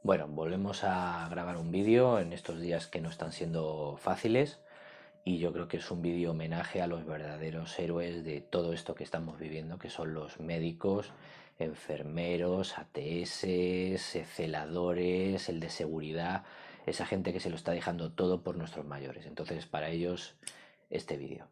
Bueno, volvemos a grabar un vídeo en estos días que no están siendo fáciles y yo creo que es un vídeo homenaje a los verdaderos héroes de todo esto que estamos viviendo, que son los médicos, enfermeros, ATS, celadores, el de seguridad, esa gente que se lo está dejando todo por nuestros mayores. Entonces, para ellos, este vídeo.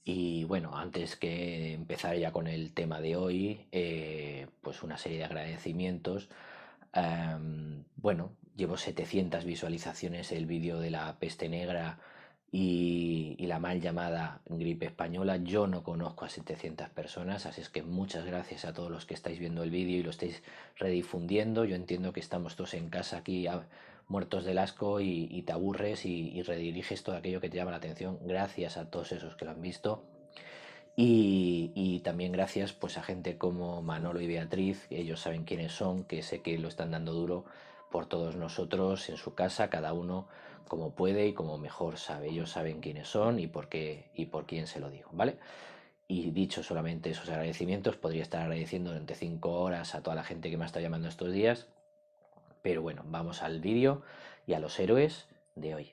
Y bueno, antes que empezar ya con el tema de hoy, pues una serie de agradecimientos. Bueno, llevo 700 visualizaciones el vídeo de la peste negra y la mal llamada gripe española. Yo no conozco a 700 personas, así es que muchas gracias a todos los que estáis viendo el vídeo y lo estáis redifundiendo. Yo entiendo que estamos todos en casa aquí muertos del asco y te aburres y rediriges todo aquello que te llama la atención. Gracias a todos esos que lo han visto. Y también gracias pues a gente como Manolo y Beatriz, que ellos saben quiénes son, que sé que lo están dando duro por todos nosotros en su casa, cada uno como puede y como mejor sabe. Ellos saben quiénes son y por qué y por quién se lo digo, ¿vale? Y dicho solamente esos agradecimientos, podría estar agradeciendo durante 5 horas a toda la gente que me ha estado llamando estos días, pero bueno, vamos al vídeo y a los héroes de hoy.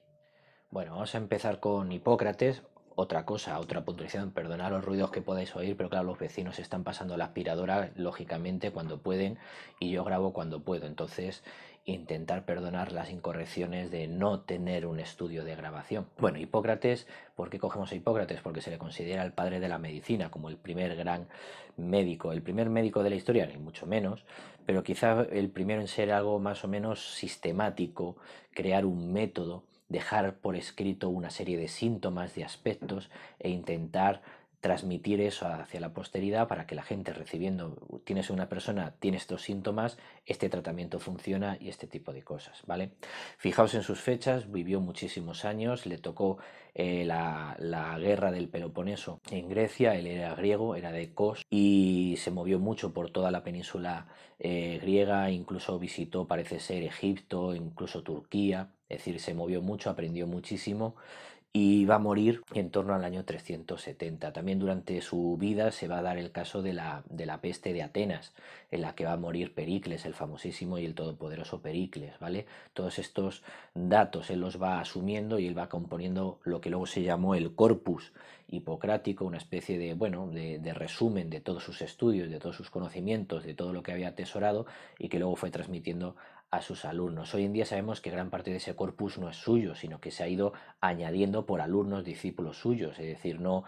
Bueno, vamos a empezar con Hipócrates. Otra cosa, otra puntualización, perdonad los ruidos que podáis oír, pero claro, los vecinos están pasando la aspiradora, lógicamente, cuando pueden, y yo grabo cuando puedo. Entonces, intentar perdonar las incorrecciones de no tener un estudio de grabación. Bueno, Hipócrates, ¿por qué cogemos a Hipócrates? Porque se le considera el padre de la medicina, como el primer gran médico, el primer médico de la historia, ni mucho menos, pero quizá el primero en ser algo más o menos sistemático, crear un método, dejar por escrito una serie de síntomas, de aspectos e intentar transmitir eso hacia la posteridad para que la gente recibiendo, tienes una persona, tiene estos síntomas, este tratamiento funciona y este tipo de cosas, ¿vale? Fijaos en sus fechas, vivió muchísimos años, le tocó la guerra del Peloponeso en Grecia, él era griego, era de Kos y se movió mucho por toda la península griega, incluso visitó, parece ser, Egipto, incluso Turquía, es decir, se movió mucho, aprendió muchísimo y va a morir en torno al año 370. También durante su vida se va a dar el caso de la peste de Atenas, en la que va a morir Pericles, el famosísimo y el todopoderoso Pericles, ¿vale? Todos estos datos él los va asumiendo y él va componiendo lo que luego se llamó el corpus hipocrático, una especie de, bueno, de resumen de todos sus estudios, de todos sus conocimientos, de todo lo que había atesorado y que luego fue transmitiendo a sus alumnos. Hoy en día sabemos que gran parte de ese corpus no es suyo, sino que se ha ido añadiendo por alumnos, discípulos suyos, es decir, no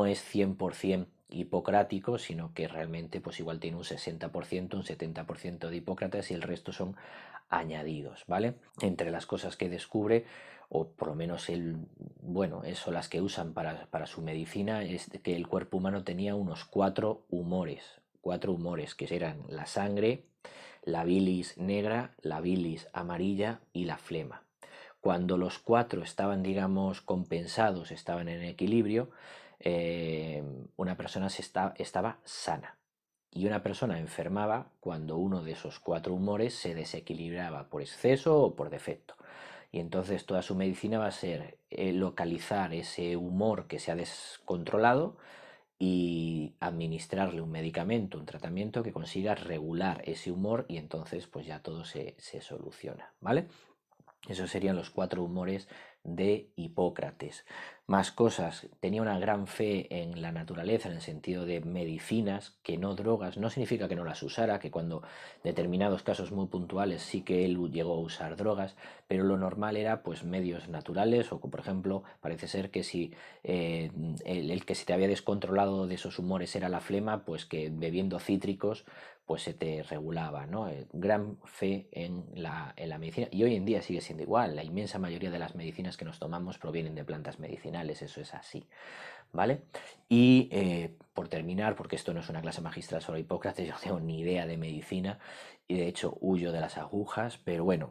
es 100% hipocrático, sino que realmente pues igual tiene un 60%, un 70% de Hipócrates y el resto son añadidos, ¿vale? Entre las cosas que descubre, o por lo menos él, bueno, eso las que usan para su medicina, es que el cuerpo humano tenía unos cuatro humores, que eran la sangre, la bilis negra, la bilis amarilla y la flema. Cuando los cuatro estaban, digamos, compensados, estaban en equilibrio, una persona estaba sana. Y una persona enfermaba cuando uno de esos cuatro humores se desequilibraba por exceso o por defecto. Y entonces toda su medicina va a ser localizar ese humor que se ha descontrolado y administrarle un medicamento, un tratamiento que consiga regular ese humor y entonces pues ya todo se soluciona, ¿vale? Esos serían los cuatro humores de Hipócrates. Más cosas, tenía una gran fe en la naturaleza en el sentido de medicinas, que no drogas. No significa que no las usara, que cuando determinados casos muy puntuales sí que él llegó a usar drogas, pero lo normal era pues medios naturales o por ejemplo parece ser que si el que se te había descontrolado de esos humores era la flema, pues que bebiendo cítricos pues se te regulaba, ¿no? Gran fe en la medicina y hoy en día sigue siendo igual. La inmensa mayoría de las medicinas que nos tomamos provienen de plantas medicinales, eso es así, ¿vale? Y por terminar, porque esto no es una clase magistral sobre Hipócrates, yo no tengo ni idea de medicina y de hecho huyo de las agujas, pero bueno,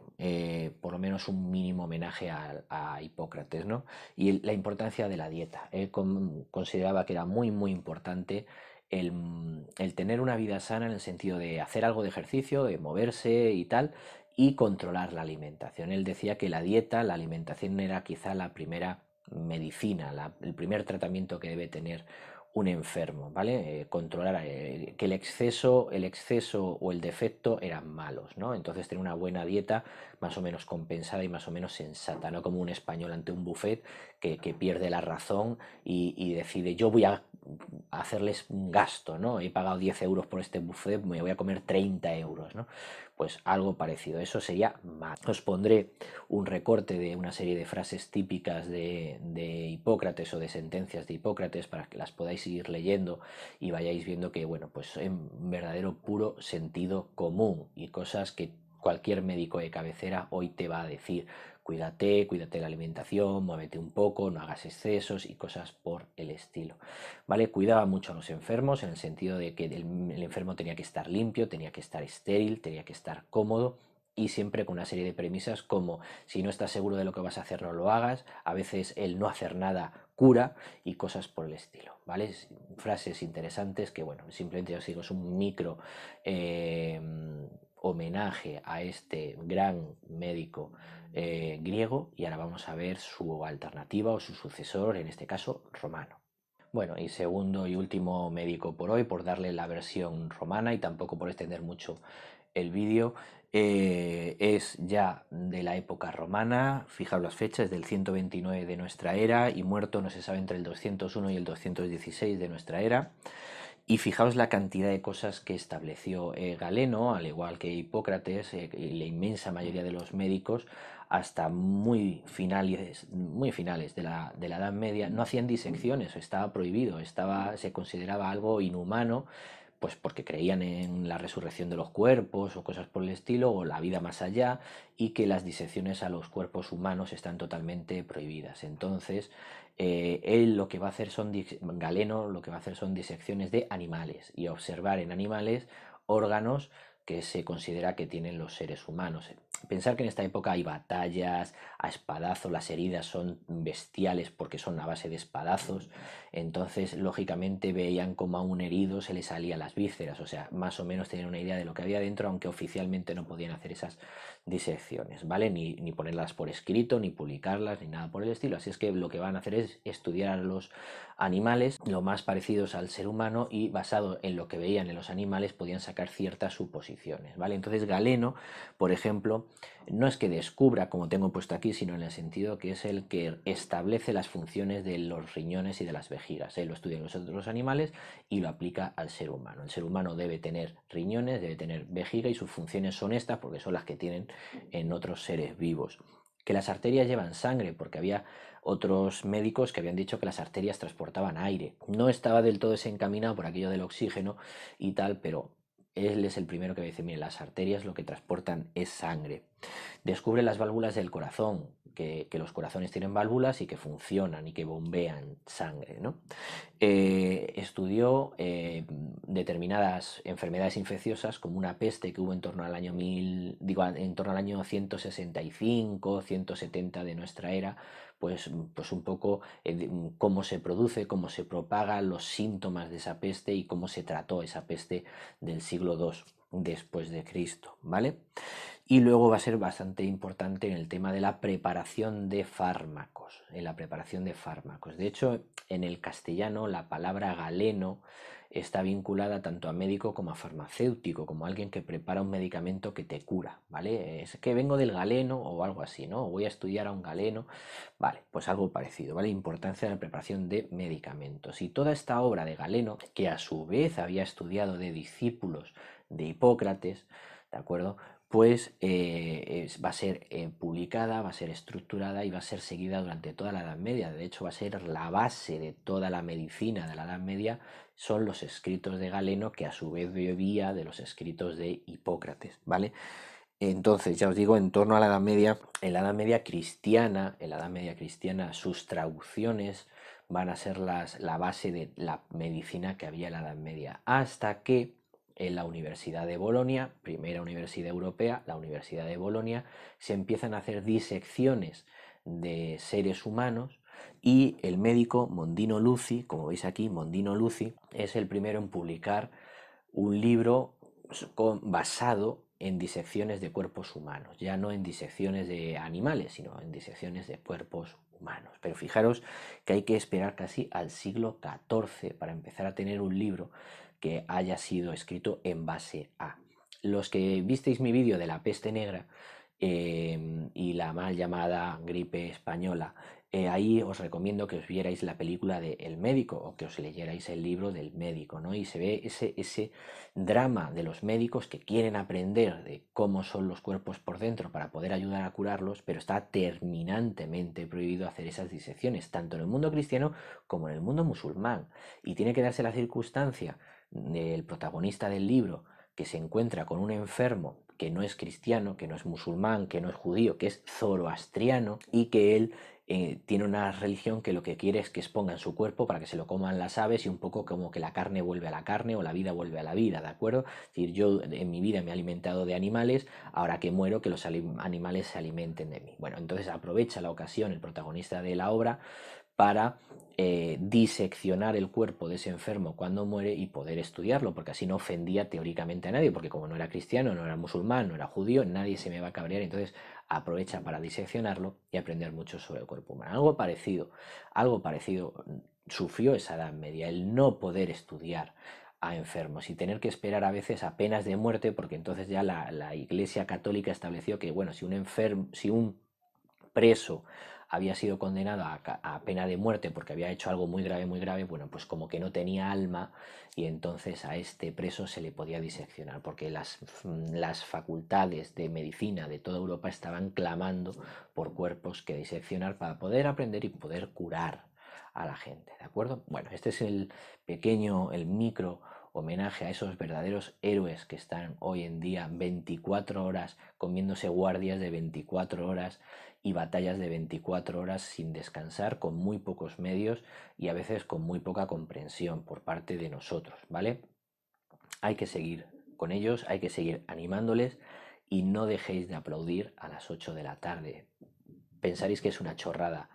por lo menos un mínimo homenaje a Hipócrates, ¿no? Y la importancia de la dieta. Él consideraba que era muy, muy importante el tener una vida sana en el sentido de hacer algo de ejercicio, de moverse y tal, y controlar la alimentación. Él decía que la dieta, la alimentación era quizá la primera medicina, el primer tratamiento que debe tener un enfermo, ¿vale? Controlar que el exceso o el defecto eran malos, ¿no? Entonces tener una buena dieta más o menos compensada y más o menos sensata, no como un español ante un buffet que pierde la razón y decide yo voy a hacerles un gasto, ¿no? He pagado 10 euros por este buffet, me voy a comer 30 euros, ¿no? Pues algo parecido, eso sería mal. Os pondré un recorte de una serie de frases típicas de Hipócrates o de sentencias de Hipócrates para que las podáis ir leyendo y vayáis viendo que, bueno, pues en verdadero puro sentido común y cosas que cualquier médico de cabecera hoy te va a decir. Cuídate de la alimentación, muévete un poco, no hagas excesos y cosas por el estilo. ¿Vale? Cuidaba mucho a los enfermos en el sentido de que el enfermo tenía que estar limpio, tenía que estar estéril, tenía que estar cómodo y siempre con una serie de premisas como si no estás seguro de lo que vas a hacer no lo hagas, a veces el no hacer nada cura y cosas por el estilo, ¿vale? Frases interesantes que bueno, simplemente os digo, es un micro eh, homenaje a este gran médico griego y ahora vamos a ver su alternativa o su sucesor, en este caso romano. Bueno, y segundo y último médico por hoy, por darle la versión romana y tampoco por extender mucho el vídeo, es ya de la época romana, fijaos las fechas, del 129 de nuestra era y muerto no se sabe entre el 201 y el 216 de nuestra era. Y fijaos la cantidad de cosas que estableció Galeno, al igual que Hipócrates y la inmensa mayoría de los médicos, hasta muy finales de la Edad Media, no hacían disecciones, estaba prohibido, se consideraba algo inhumano, pues porque creían en la resurrección de los cuerpos o cosas por el estilo, o la vida más allá, y que las disecciones a los cuerpos humanos están totalmente prohibidas. Entonces, él lo que va a hacer Galeno lo que va a hacer son disecciones de animales y observar en animales órganos que se considera que tienen los seres humanos. Pensar que en esta época hay batallas a espadazo, las heridas son bestiales porque son a base de espadazos, entonces lógicamente veían como a un herido se le salían las vísceras, o sea, más o menos tenían una idea de lo que había dentro, aunque oficialmente no podían hacer esas disecciones, ¿vale? Ni ponerlas por escrito, ni publicarlas, ni nada por el estilo. Así es que lo que van a hacer es estudiar a los animales lo más parecidos al ser humano y basado en lo que veían en los animales podían sacar ciertas suposiciones, ¿vale? Entonces Galeno, por ejemplo, no es que descubra, como tengo puesto aquí, sino en el sentido que es el que establece las funciones de los riñones y de las vejigas. Él lo estudia en los otros animales y lo aplica al ser humano. El ser humano debe tener riñones, debe tener vejiga y sus funciones son estas porque son las que tienen en otros seres vivos. Que las arterias llevan sangre, porque había otros médicos que habían dicho que las arterias transportaban aire. No estaba del todo desencaminado por aquello del oxígeno y tal, pero él es el primero que dice, mire, las arterias lo que transportan es sangre. Descubre las válvulas del corazón, que los corazones tienen válvulas y que funcionan y que bombean sangre, ¿no? Estudió determinadas enfermedades infecciosas como una peste que hubo en torno al año en torno al año 165, 170 de nuestra era, pues un poco cómo se produce, cómo se propaga, los síntomas de esa peste y cómo se trató esa peste del siglo II después de Cristo, ¿vale? Y luego va a ser bastante importante en el tema de la preparación de fármacos, en la preparación de fármacos. De hecho, en el castellano la palabra galeno está vinculada tanto a médico como a farmacéutico, como alguien que prepara un medicamento que te cura, ¿vale? Es que vengo del galeno o algo así, ¿no? Voy a estudiar a un galeno, vale, pues algo parecido, ¿vale? Importancia de la preparación de medicamentos. Y toda esta obra de Galeno, que a su vez había estudiado de discípulos de Hipócrates, ¿de acuerdo? Pues va a ser publicada, va a ser estructurada y va a ser seguida durante toda la Edad Media. De hecho, va a ser la base de toda la medicina de la Edad Media, son los escritos de Galeno, que a su vez bebía de los escritos de Hipócrates, ¿vale? Entonces, ya os digo, en torno a la Edad Media, en la Edad Media cristiana, sus traducciones van a ser la base de la medicina que había en la Edad Media, hasta que en la Universidad de Bolonia, primera universidad europea, la Universidad de Bolonia, se empiezan a hacer disecciones de seres humanos y el médico Mondino Luci, como veis aquí, Mondino Luci, es el primero en publicar un libro basado en disecciones de cuerpos humanos, ya no en disecciones de animales, sino en disecciones de cuerpos humanos. Pero fijaros que hay que esperar casi al siglo XIV para empezar a tener un libro que haya sido escrito en base a. Los que visteis mi vídeo de la peste negra y la mal llamada gripe española, ahí os recomiendo que os vierais la película de El médico o que os leyerais el libro del médico, ¿no? Y se ve ese drama de los médicos que quieren aprender de cómo son los cuerpos por dentro para poder ayudar a curarlos, pero está terminantemente prohibido hacer esas disecciones, tanto en el mundo cristiano como en el mundo musulmán. Y tiene que darse la circunstancia del protagonista del libro que se encuentra con un enfermo que no es cristiano, que no es musulmán, que no es judío, que es zoroastriano y que él tiene una religión que lo que quiere es que expongan su cuerpo para que se lo coman las aves y un poco como que la carne vuelve a la carne o la vida vuelve a la vida, ¿de acuerdo? Es decir, yo en mi vida me he alimentado de animales, ahora que muero que los animales se alimenten de mí. Bueno, entonces aprovecha la ocasión el protagonista de la obra para diseccionar el cuerpo de ese enfermo cuando muere y poder estudiarlo, porque así no ofendía teóricamente a nadie, porque como no era cristiano, no era musulmán, no era judío, nadie se me va a cabrear, entonces aprovecha para diseccionarlo y aprender mucho sobre el cuerpo humano. Algo parecido sufrió esa Edad Media, el no poder estudiar a enfermos y tener que esperar a veces a penas de muerte, porque entonces ya la Iglesia Católica estableció que, bueno, si un preso había sido condenado a pena de muerte porque había hecho algo muy grave, bueno, pues como que no tenía alma y entonces a este preso se le podía diseccionar porque las facultades de medicina de toda Europa estaban clamando por cuerpos que diseccionar para poder aprender y poder curar a la gente, ¿de acuerdo? Bueno, este es el pequeño, el micro homenaje a esos verdaderos héroes que están hoy en día 24 horas comiéndose guardias de 24 horas y batallas de 24 horas sin descansar, con muy pocos medios y a veces con muy poca comprensión por parte de nosotros, ¿vale? Hay que seguir con ellos, hay que seguir animándoles y no dejéis de aplaudir a las 8 de la tarde. Pensaréis que es una chorrada,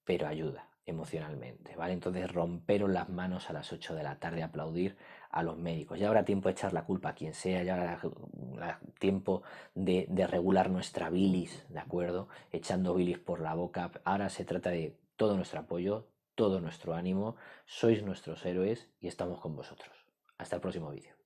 pero ayuda emocionalmente, ¿vale? Entonces romperos las manos a las 8 de la tarde a aplaudir a los médicos. Ya habrá tiempo de echar la culpa a quien sea, ya habrá tiempo de regular nuestra bilis, ¿de acuerdo? Echando bilis por la boca. Ahora se trata de todo nuestro apoyo, todo nuestro ánimo. Sois nuestros héroes y estamos con vosotros. Hasta el próximo vídeo.